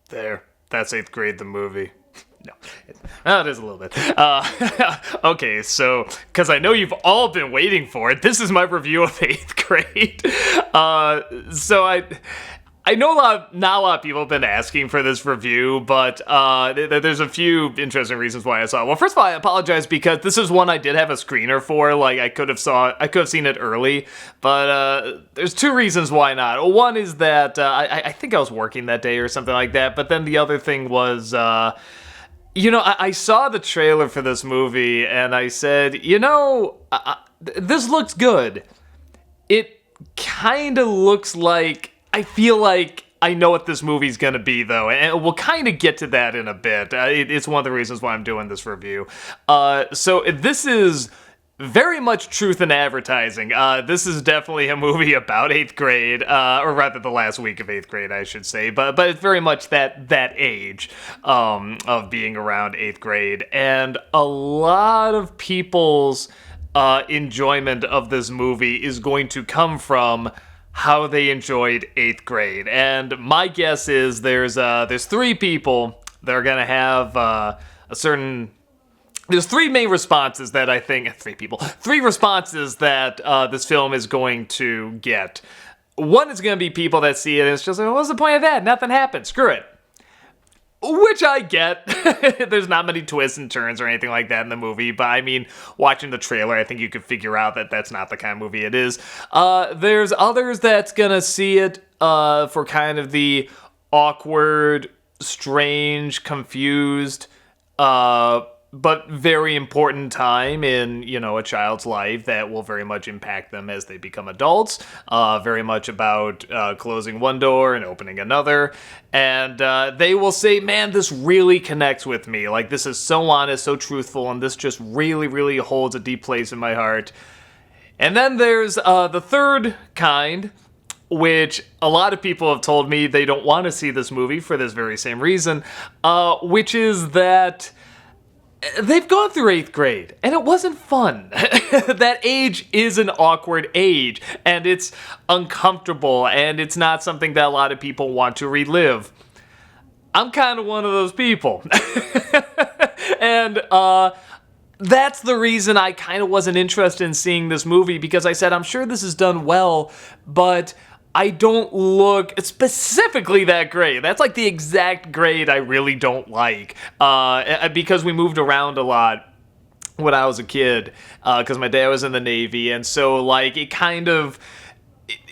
There. That's 8th grade, the movie. No, it is a little bit. Okay, so, because I know you've all been waiting for it, this is my review of 8th grade. So I know not a lot of people have been asking for this review, but there's a few interesting reasons why I saw it. Well, first of all, I apologize because this is one I did have a screener for. Like, I could have seen it early, but there's two reasons why not. One is that I think I was working that day or something like that, but then the other thing was, I saw the trailer for this movie and I said, this looks good. It kind of looks like, I feel like I know what this movie's gonna be, though, and we'll kind of get to that in a bit. It's one of the reasons why I'm doing this review. So this is very much truth in advertising. This is definitely a movie about 8th grade, or rather the last week of 8th grade, I should say, but it's very much that age of being around 8th grade, and a lot of people's enjoyment of this movie is going to come from how they enjoyed 8th grade. And my guess is there's three people that are gonna have there's three main responses that I think three responses that this film is going to get. One is gonna be people that see it and it's just like, what's the point of that? Nothing happened. Screw it. Which I get. There's not many twists and turns or anything like that in the movie, but I mean, watching the trailer, I think you could figure out that that's not the kind of movie it is. There's others that's gonna see it for kind of the awkward, strange, confused, but very important time in, a child's life that will very much impact them as they become adults. Very much about closing one door and opening another. And they will say, man, this really connects with me. Like, this is so honest, so truthful, and this just really, really holds a deep place in my heart. And then there's the third kind, which a lot of people have told me they don't want to see this movie for this very same reason, which is that they've gone through 8th grade, and it wasn't fun. That age is an awkward age, and it's uncomfortable, and it's not something that a lot of people want to relive. I'm kind of one of those people. And that's the reason I kind of wasn't interested in seeing this movie, because I said, I'm sure this is done well, but I don't look specifically that grade. That's like the exact grade I really don't like. Because we moved around a lot when I was a kid, because my dad was in the Navy, and so like it kind of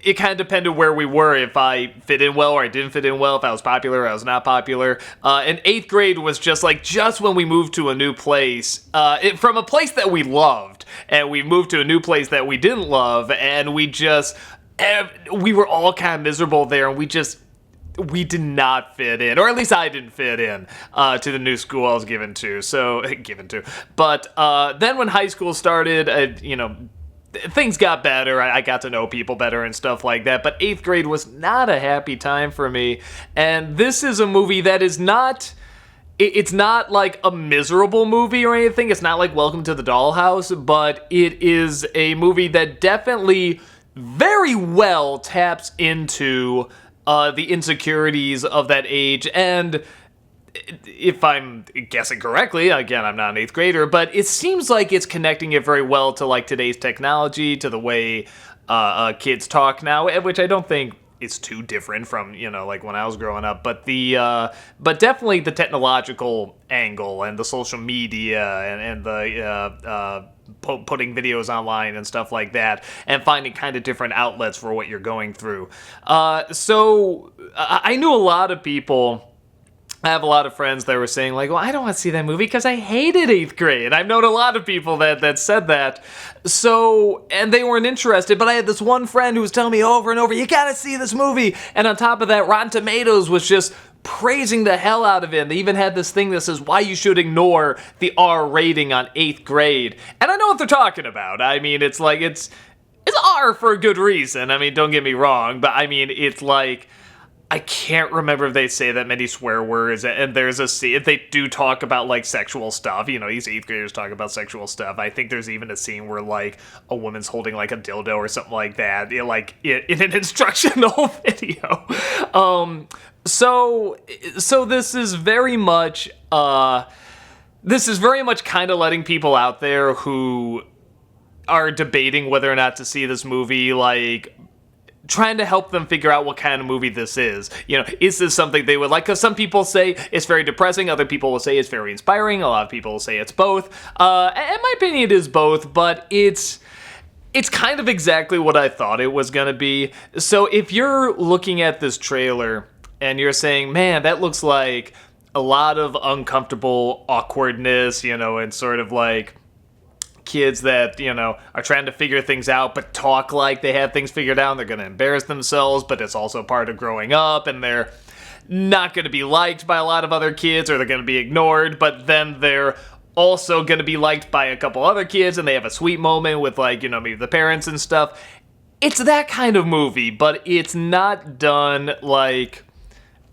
depended where we were, if I fit in well or I didn't fit in well, if I was popular or I was not popular. And 8th grade was just when we moved to a new place, from a place that we loved, and we moved to a new place that we didn't love, and we were all kind of miserable there, and we did not fit in, or at least I didn't fit in to the new school I was given to. But then when high school started, things got better. I got to know people better and stuff like that. But 8th grade was not a happy time for me, and this is a movie that is not. It's not like a miserable movie or anything. It's not like Welcome to the Dollhouse, but it is a movie that definitely very well taps into the insecurities of that age. And if I'm guessing correctly, again, I'm not an 8th grader, but it seems like it's connecting it very well to like today's technology, to the way kids talk now, which I don't think is too different from, like when I was growing up, but but definitely the technological angle and the social media and the putting videos online and stuff like that, and finding kind of different outlets for what you're going through. So I knew a lot of people. I have a lot of friends that were saying, like, well, I don't want to see that movie because I hated 8th grade. I've known a lot of people that said that. So, and they weren't interested, but I had this one friend who was telling me over and over, you gotta see this movie. And on top of that, Rotten Tomatoes was just praising the hell out of it. And they even had this thing that says why you should ignore the R rating on 8th grade. And I know what they're talking about. I mean, it's like, it's R for a good reason. I mean, don't get me wrong, but I mean, it's like, I can't remember if they say that many swear words, and there's a scene, if they do talk about, like, sexual stuff, these 8th graders talk about sexual stuff. I think there's even a scene where, like, a woman's holding, like, a dildo or something like that, in an instructional video. So this is very much kind of letting people out there who are debating whether or not to see this movie, like, trying to help them figure out what kind of movie this is. You know, is this something they would like? Because some people say it's very depressing, other people will say it's very inspiring, a lot of people will say it's both. In my opinion, it is both, but it's kind of exactly what I thought it was gonna be. So if you're looking at this trailer and you're saying, man, that looks like a lot of uncomfortable awkwardness, you know, and sort of like kids that, you know, are trying to figure things out but talk like they have things figured out and they're going to embarrass themselves, but it's also part of growing up and they're not going to be liked by a lot of other kids, or they're going to be ignored, but then they're also going to be liked by a couple other kids and they have a sweet moment with, like, you know, maybe the parents and stuff. It's that kind of movie, but it's not done like,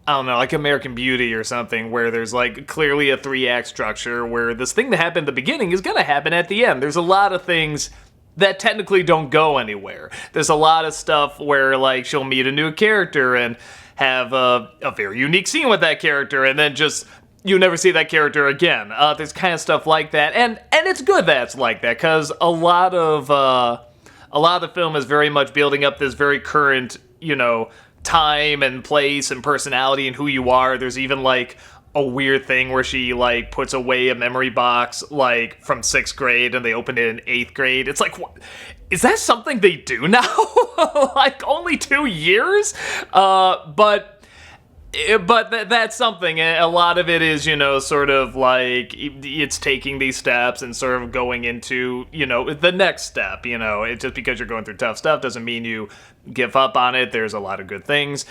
I don't know, like American Beauty or something, where there's like clearly a 3-act structure where this thing that happened at the beginning is going to happen at the end. There's a lot of things that technically don't go anywhere. There's a lot of stuff where, like, she'll meet a new character and have a very unique scene with that character, and then just you never see that character again. There's kind of stuff like that, and it's good that it's like that, because a lot of the film is very much building up this very current, you know, time and place and personality and who you are. There's even like a weird thing where she like puts away a memory box like from 6th grade and they opened it in 8th grade. It's like, what? Is that something they do now? Like, only 2 years? But that's something. A lot of it is, you know, sort of like it's taking these steps and sort of going into, you know, the next step. You know, it just because you're going through tough stuff doesn't mean you give up on it. There's a lot of good things.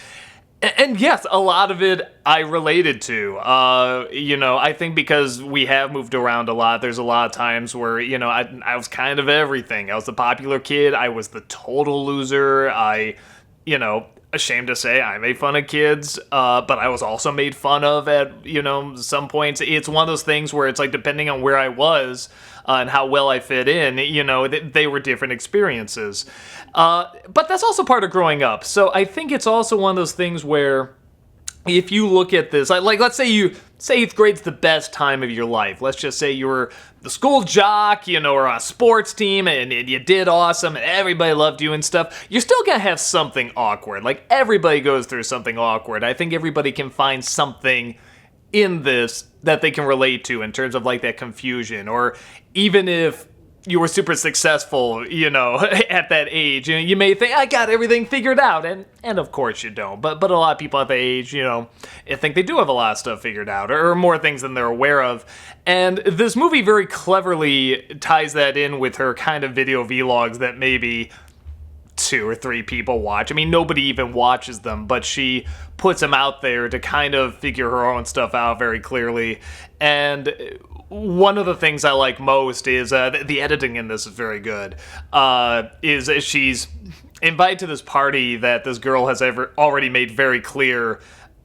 And yes, a lot of it I related to. You know, I think because we have moved around a lot, there's a lot of times where, you know, I was kind of everything. I was the popular kid. I was the total loser. You know, ashamed to say I made fun of kids, but I was also made fun of at, you know, some points. It's one of those things where it's like, depending on where I was and how well I fit in, you know, they were different experiences. But that's also part of growing up. So I think it's also one of those things where if you look at this, like let's say 8th grade's the best time of your life. Let's just say you were the school jock, you know, or on a sports team, and you did awesome, and everybody loved you and stuff. You're still gonna have something awkward. Like, everybody goes through something awkward. I think everybody can find something in this that they can relate to in terms of like that confusion, or even if you were super successful, you know, at that age, you know, you may think, I got everything figured out, and of course you don't, but a lot of people at that age, you know, I think they do have a lot of stuff figured out, or more things than they're aware of, and this movie very cleverly ties that in with her kind of video vlogs that maybe 2 or 3 people watch. I mean, nobody even watches them, but she puts them out there to kind of figure her own stuff out very clearly, and one of the things I like most is the editing in this is very good. Is she's invited to this party that this girl has already made very clear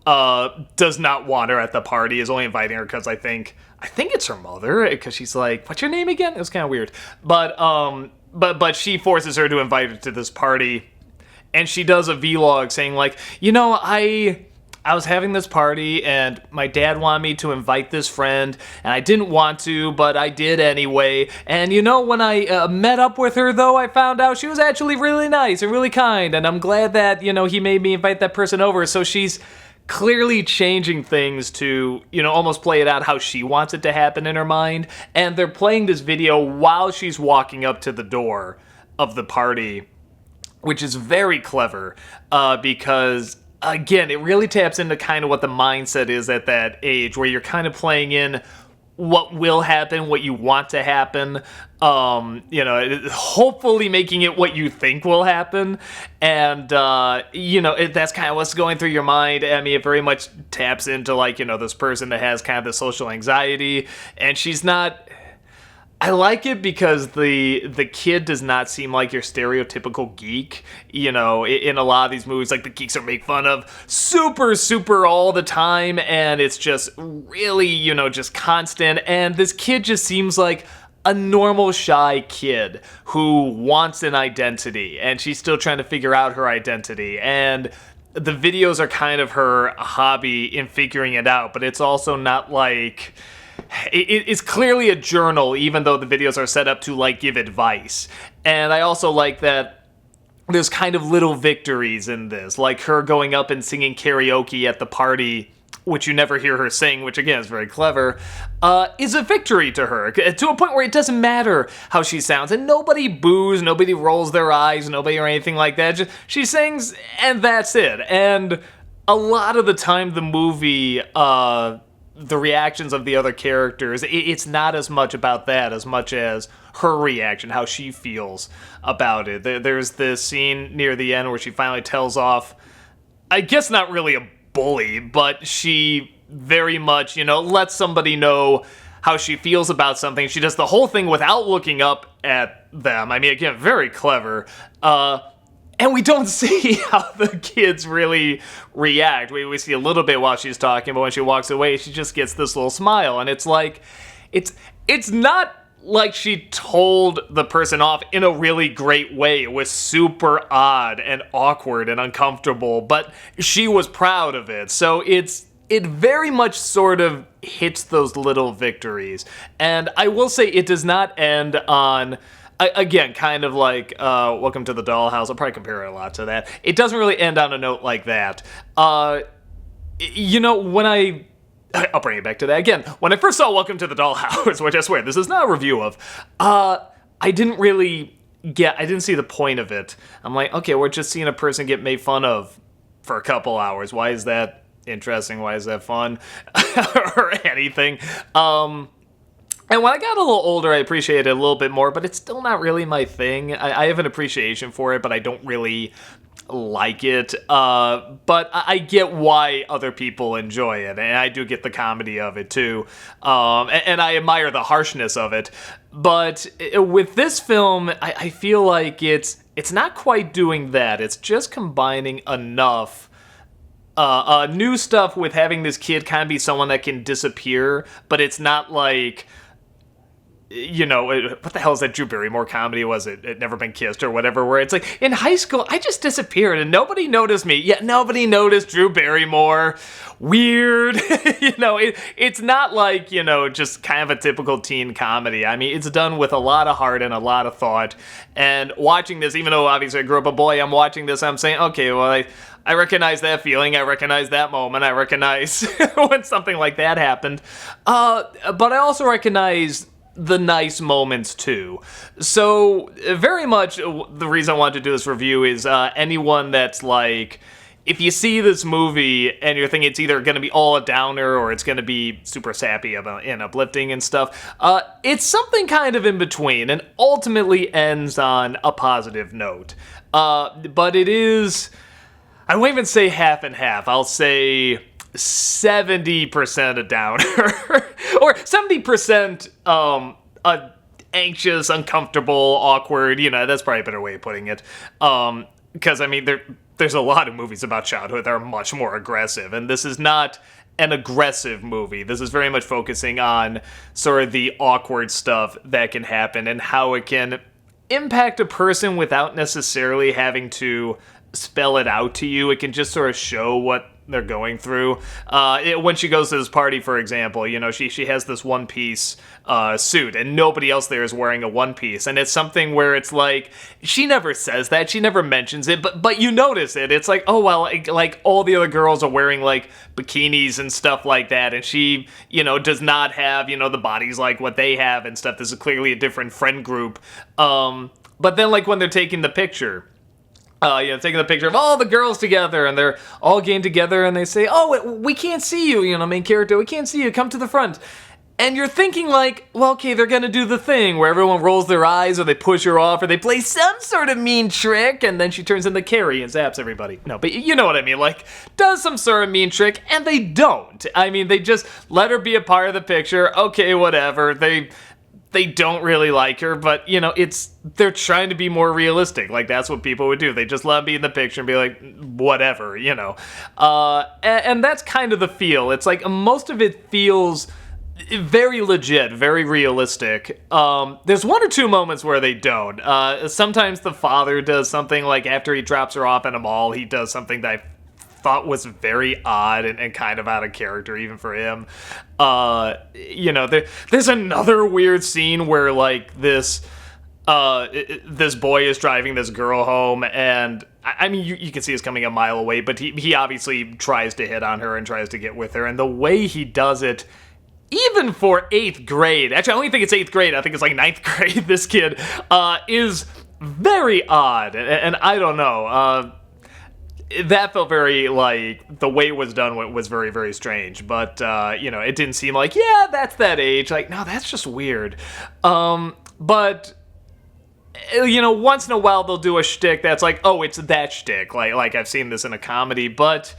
does not want her at the party, is only inviting her because I think it's her mother, because she's like, what's your name again? It was kind of weird. But she forces her to invite her to this party, and she does a vlog saying like, you know, I was having this party, and my dad wanted me to invite this friend, and I didn't want to, but I did anyway. And, you know, when I met up with her, though, I found out she was actually really nice and really kind, and I'm glad that, you know, he made me invite that person over. So she's clearly changing things to, you know, almost play it out how she wants it to happen in her mind. And they're playing this video while she's walking up to the door of the party, which is very clever, because again, it really taps into kind of what the mindset is at that age, where you're kind of playing in what will happen, what you want to happen, you know, hopefully making it what you think will happen, and, you know, that's kind of what's going through your mind. I mean, it very much taps into, like, you know, this person that has kind of the social anxiety, and she's not... I like it because the kid does not seem like your stereotypical geek. You know, in a lot of these movies, like, the geeks are made fun of super all the time, and it's just really, you know, just constant. And this kid just seems like a normal shy kid who wants an identity, and she's still trying to figure out her identity. And the videos are kind of her hobby in figuring it out, but it's also not like... It's clearly a journal, even though the videos are set up to, like, give advice. And I also like that there's kind of little victories in this, like her going up and singing karaoke at the party, which you never hear her sing, which again is very clever, is a victory to her, to a point where it doesn't matter how she sounds, and nobody boos, nobody rolls their eyes, nobody or anything like that. Just, she sings, and that's it. And a lot of the time, the movie, the reactions of the other characters, it's not as much about that as much as her reaction, how she feels about it. There's this scene near the end where she finally tells off, I guess not really a bully, but she very much, lets somebody know how she feels about something. She does the whole thing without looking up at them. I mean, again, very clever. And we don't see how the kids really react. We see a little bit while she's talking, but when she walks away, she just gets this little smile. And it's like, it's not like she told the person off in a really great way. It was super odd and awkward and uncomfortable, but she was proud of it. So it very much sort of hits those little victories. And I will say it does not end on... Again, kind of like Welcome to the Dollhouse. I'll probably compare it a lot to that. It doesn't really end on a note like that. I'll bring it back to that again. When I first saw Welcome to the Dollhouse, which I swear this is not a review of, I didn't see the point of it. I'm like, okay, we're just seeing a person get made fun of for a couple hours. Why is that interesting? Why is that fun? Or anything. And when I got a little older, I appreciated it a little bit more, but it's still not really my thing. I have an appreciation for it, but I don't really like it. But I get why other people enjoy it, and I do get the comedy of it too. And I admire the harshness of it. But with this film, I feel like it's not quite doing that. It's just combining enough new stuff with having this kid kind of be someone that can disappear, but it's not like... what the hell is that Drew Barrymore comedy? Was it Never Been Kissed or whatever, where it's like, in high school, I just disappeared and nobody noticed me. Yet nobody noticed Drew Barrymore. Weird. It's not like, just kind of a typical teen comedy. I mean, it's done with a lot of heart and a lot of thought. And watching this, even though obviously I grew up a boy, I'm watching this, I'm saying, okay, well, I recognize that feeling, I recognize that moment, I recognize when something like that happened. But I also recognize the nice moments too. So very much the reason I wanted to do this review is anyone that's like, if you see this movie and you're thinking it's either going to be all a downer or it's going to be super sappy and uplifting and stuff, it's something kind of in between and ultimately ends on a positive note. But it is, I won't even say half and half, I'll say 70% a downer or 70% anxious, uncomfortable, awkward. That's probably a better way of putting it. Because I mean, there's a lot of movies about childhood that are much more aggressive, and this is not an aggressive movie. This is very much focusing on sort of the awkward stuff that can happen and how it can impact a person without necessarily having to spell it out to you. It can just sort of show what they're going through. When she goes to this party, for example, she has this one-piece suit, and nobody else there is wearing a one-piece, and it's something where it's like, she never says that, she never mentions it, but you notice it. It's like, oh, well, like all the other girls are wearing, like, bikinis and stuff like that, and she, does not have, the bodies like what they have and stuff. This is clearly a different friend group. But then, like, when they're taking the picture, taking the picture of all the girls together, and they're all getting together, and they say, oh, we can't see you, main character, we can't see you, come to the front. And you're thinking like, well, okay, they're gonna do the thing where everyone rolls their eyes, or they push her off, or they play some sort of mean trick, and then she turns into Carrie and zaps everybody. No, but you know what I mean, like, does some sort of mean trick, and they don't. I mean, they just let her be a part of the picture, okay, whatever, they don't really like her, but, they're trying to be more realistic. Like, that's what people would do. They just let me in the picture and be like, whatever, And that's kind of the feel. It's like, most of it feels very legit, very realistic. There's one or two moments where they don't. Sometimes the father does something, like, after he drops her off in a mall, he does something that I thought was very odd and kind of out of character even for him. There's another weird scene where like this boy is driving this girl home, and I mean, you can see it's coming a mile away, but he obviously tries to hit on her and tries to get with her, and the way he does it, even for 8th grade, actually I don't even think it's 8th grade, I think it's like 9th grade, this kid, is very odd, and I don't know, that felt very, like, the way it was done was very, very strange, but, it didn't seem like, yeah, that's that age, like, no, that's just weird, but once in a while they'll do a shtick that's like, oh, it's that shtick. Like I've seen this in a comedy, but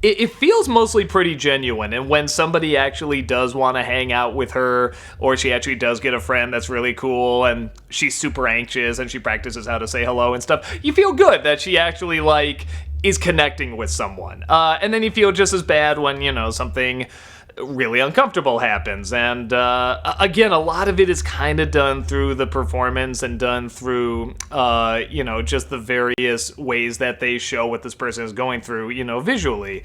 it feels mostly pretty genuine. And when somebody actually does want to hang out with her, or she actually does get a friend that's really cool, and she's super anxious, and she practices how to say hello and stuff, you feel good that she actually, like, is connecting with someone. And then you feel just as bad when, something really uncomfortable happens, and again, a lot of it is kind of done through the performance and done through just the various ways that they show what this person is going through, visually.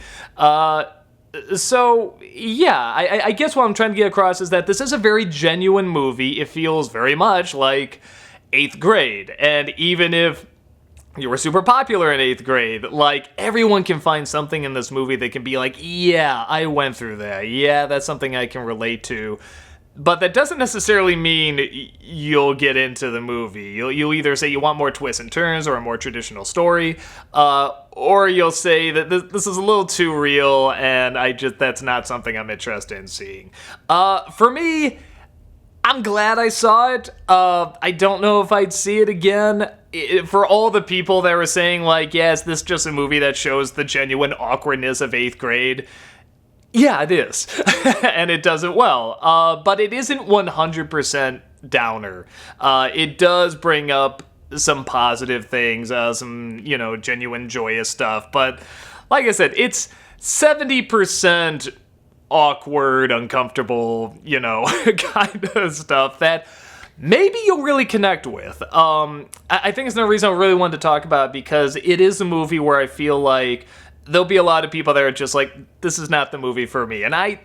So yeah, I guess what I'm trying to get across is that this is a very genuine movie. It feels very much like 8th grade, and even if you were super popular in 8th grade, like, everyone can find something in this movie that can be like, yeah, I went through that. Yeah, that's something I can relate to. But that doesn't necessarily mean you'll get into the movie. You'll either say you want more twists and turns or a more traditional story, or you'll say that this is a little too real, and that's not something I'm interested in seeing. For me, I'm glad I saw it. I don't know if I'd see it again. For all the people that were saying, like, yeah, is this just a movie that shows the genuine awkwardness of 8th grade? Yeah, it is. And it does it well. But it isn't 100% downer. It does bring up some positive things, some, genuine joyous stuff. But like I said, it's 70% awkward, uncomfortable, kind of stuff that maybe you'll really connect with. I think it's no reason I really wanted to talk about it, because it is a movie where I feel like there'll be a lot of people that are just like, this is not the movie for me. And I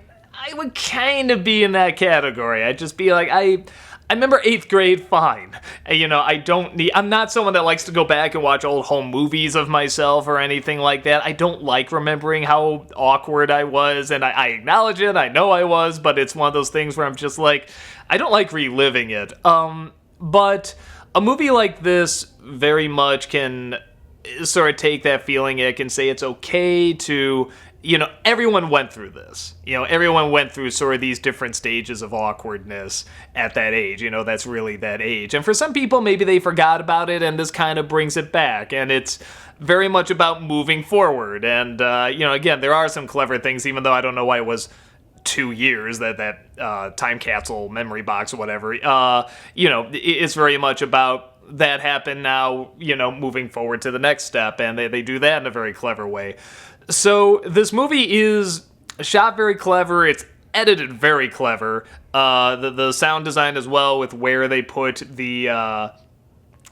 would kind of be in that category. I'd just be like, I remember 8th grade fine. I'm not someone that likes to go back and watch old home movies of myself or anything like that. I don't like remembering how awkward I was, and I acknowledge it, I know I was, but it's one of those things where I'm just like, I don't like reliving it. But a movie like this very much can sort of take that feeling. It can say it's okay to, everyone went through this. Everyone went through sort of these different stages of awkwardness at that age. That's really that age. And for some people, maybe they forgot about it, and this kind of brings it back. And it's very much about moving forward. And, again, there are some clever things, even though I don't know why it was 2 years, that time capsule memory box or whatever. It's very much about that happened now, moving forward to the next step, and they do that in a very clever way. So this movie is shot very clever, it's edited very clever, the sound design as well, with where they put the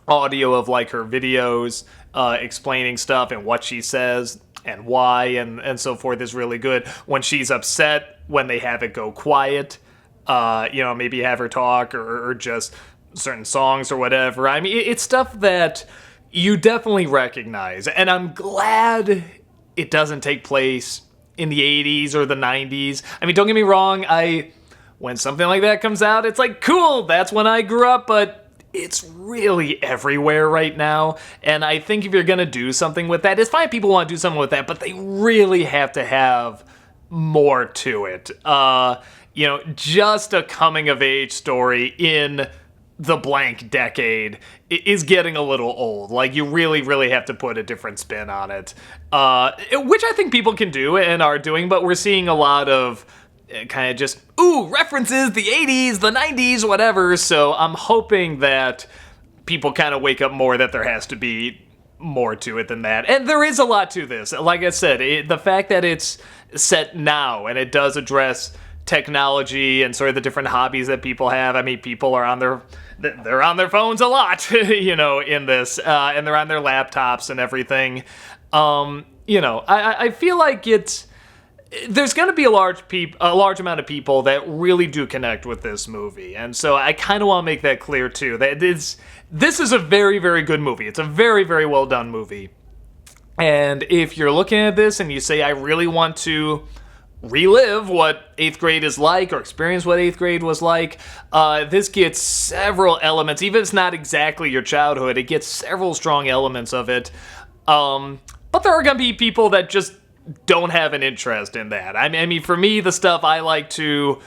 audio of, like, her videos, explaining stuff and what she says and why and so forth is really good. When she's upset, when they have it go quiet, maybe have her talk or just certain songs or whatever. I mean, it's stuff that you definitely recognize, and I'm glad it doesn't take place in the 80s or the 90s. I mean, don't get me wrong, when something like that comes out, it's like, cool, that's when I grew up, but it's really everywhere right now, and I think if you're gonna do something with that, it's fine if people want to do something with that, but they really have to have more to it. Just a coming-of-age story in the blank decade is getting a little old. Like, you really, really have to put a different spin on it. Which I think people can do and are doing, but we're seeing a lot of kind of just, references, the 80s, the 90s, whatever. So I'm hoping that people kind of wake up more that there has to be more to it than that. And there is a lot to this. Like I said, the fact that it's set now and it does address technology and sort of the different hobbies that people have. I mean, people are they're on their phones a lot, in this, and they're on their laptops and everything. I feel like there's going to be a large amount of people that really do connect with this movie, and so I kind of want to make that clear too. That this is a very, very good movie. It's a very, very well done movie, and if you're looking at this and you say, I really want to relive what 8th grade is like or experience what 8th grade was like, this gets several elements. Even if it's not exactly your childhood, it gets several strong elements of it. But there are going to be people that just don't have an interest in that. I mean, for me, the stuff I like to...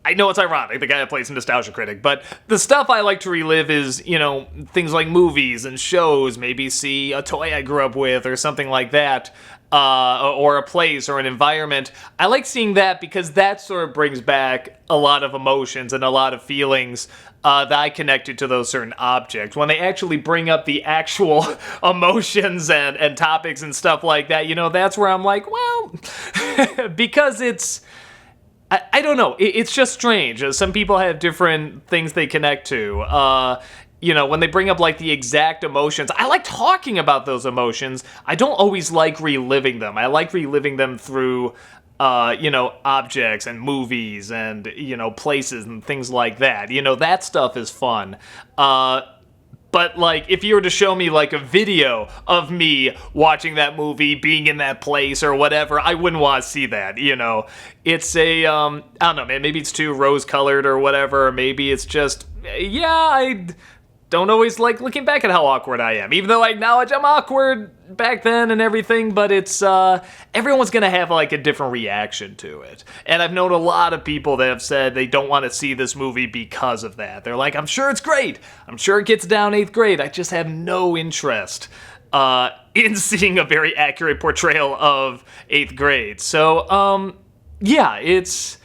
I know it's ironic, the guy that plays Nostalgia Critic, but the stuff I like to relive is, things like movies and shows, maybe see a toy I grew up with or something like that, or a place or an environment. I like seeing that because that sort of brings back a lot of emotions and a lot of feelings that I connected to those certain objects. When they actually bring up the actual emotions and topics and stuff like that, that's where I'm like, well, because it's... I don't know. It's just strange. Some people have different things they connect to. When they bring up like the exact emotions, I like talking about those emotions. I don't always like reliving them. I like reliving them through, objects and movies and, places and things like that. That stuff is fun. But, like, if you were to show me, like, a video of me watching that movie, being in that place or whatever, I wouldn't want to see that, It's I don't know, man, maybe it's too rose-colored or whatever, or maybe it's just, I don't always like looking back at how awkward I am, even though I acknowledge I'm awkward back then and everything, but it's, everyone's gonna have, like, a different reaction to it. And I've known a lot of people that have said they don't want to see this movie because of that. They're like, I'm sure it's great. I'm sure it gets down 8th grade. I just have no interest, in seeing a very accurate portrayal of 8th grade. So, it's...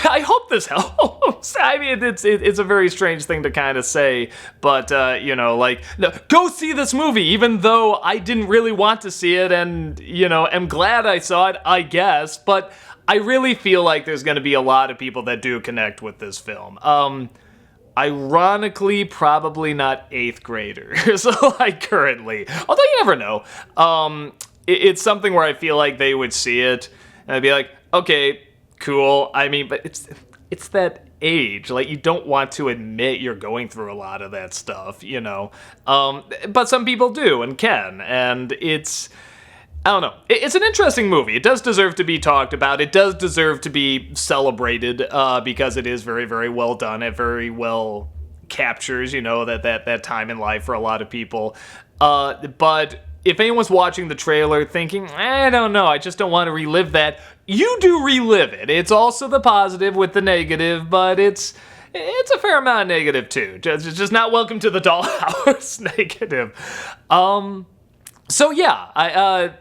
I hope this helps. I mean, it's a very strange thing to kind of say, but, no, go see this movie, even though I didn't really want to see it, and, am glad I saw it, I guess, but I really feel like there's going to be a lot of people that do connect with this film. Ironically, probably not 8th graders, currently. Although you never know. It's something where I feel like they would see it, and I'd be like, okay, cool. I mean, but it's that age. Like, you don't want to admit you're going through a lot of that stuff, But some people do and can, and it's... I don't know. It's an interesting movie. It does deserve to be talked about. It does deserve to be celebrated because it is very, very well done. It very well captures, that time in life for a lot of people. But if anyone's watching the trailer thinking, I don't know, I just don't want to relive that, you do relive it. It's also the positive with the negative, but it's a fair amount of negative too. Just not welcome to the dollhouse negative. So yeah,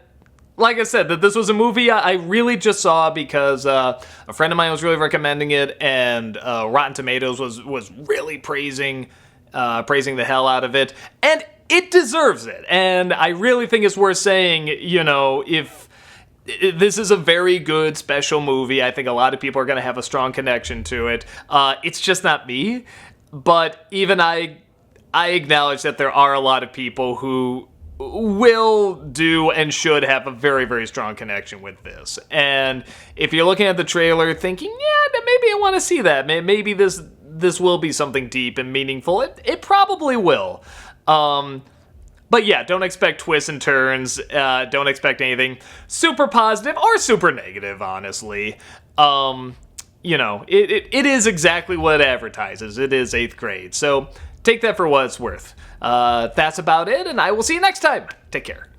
like I said, that this was a movie I really just saw because a friend of mine was really recommending it, and Rotten Tomatoes was really praising the hell out of it, and it deserves it. And I really think it's worth saying, if this is a very good special movie, I think a lot of people are going to have a strong connection to it. It's just not me, but even I acknowledge that there are a lot of people who will do and should have a very, very strong connection with this. And if you're looking at the trailer thinking, yeah, maybe I want to see that, maybe this will be something deep and meaningful, it probably will. But yeah, don't expect twists and turns, don't expect anything super positive or super negative, honestly. It is exactly what it advertises. It is 8th grade, so take that for what it's worth. That's about it, and I will see you next time. Take care.